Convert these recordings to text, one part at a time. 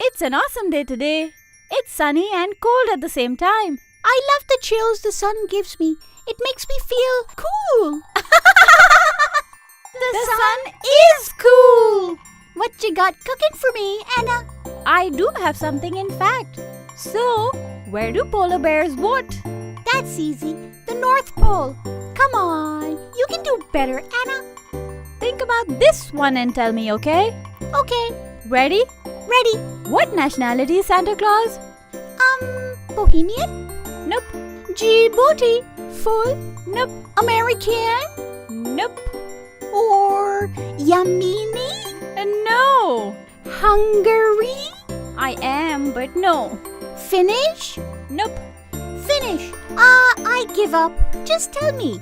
It's an awesome day today. It's sunny and cold at the same time. I love the chills the sun gives me. It makes me feel cool. The sun is cool. What you got cooking for me, Anna? I do have something, in fact. So, where do polar bears vote? That's easy. The North Pole. Come on. You can do better, Anna. Think about this one and tell me, okay? Okay. Ready? Ready. What nationality is Santa Claus? Bohemian? Nope. Djibouti? Full? Nope. American? Nope. Or Yemeni? No. Hungary? I am, but no. Finnish? Nope. Finnish. I give up. Just tell me.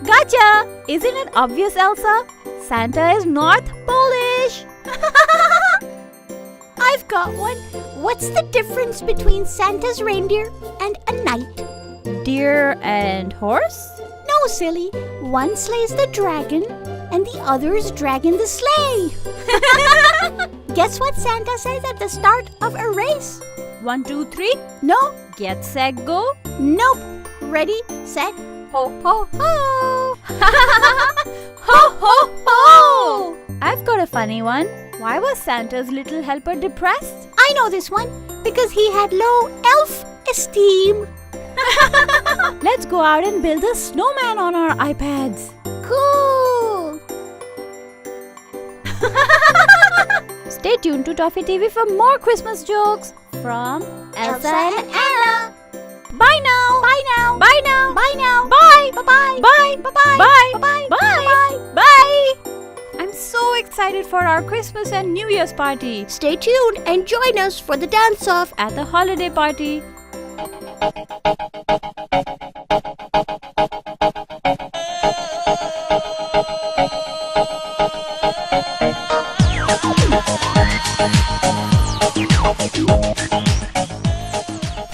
Gotcha! Isn't it obvious, Elsa? Santa is North Polish. I've got one. What's the difference between Santa's reindeer and a knight? Deer and horse? No, silly. One slays the dragon and the other's dragging the sleigh. Guess what Santa says at the start of a race? 1, 2, 3. No. Get set, go. Nope. Ready, set, ho, ho, ho. Ho, ho, ho! I've got a funny one. Why was Santa's little helper depressed? I know this one. Because he had low elf esteem. Let's go out and build a snowman on our iPads. Cool. Stay tuned to Toffee TV for more Christmas jokes from Elsa and Anna. Bye now. Bye now. Bye now. Bye now. Bye. Bye-bye. Bye. Bye-bye. Bye. Bye-bye. Bye. Bye. I'm so excited for our Christmas and New Year's party Stay tuned and join us for the dance-off. at the holiday party.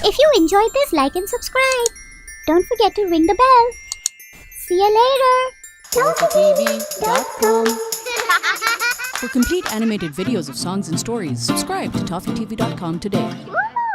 If you enjoyed this, like and subscribe. Don't forget to ring the bell. See you later. ToffeeTV.com. For complete animated videos of songs and stories, subscribe to ToffeeTV.com today. Woohoo!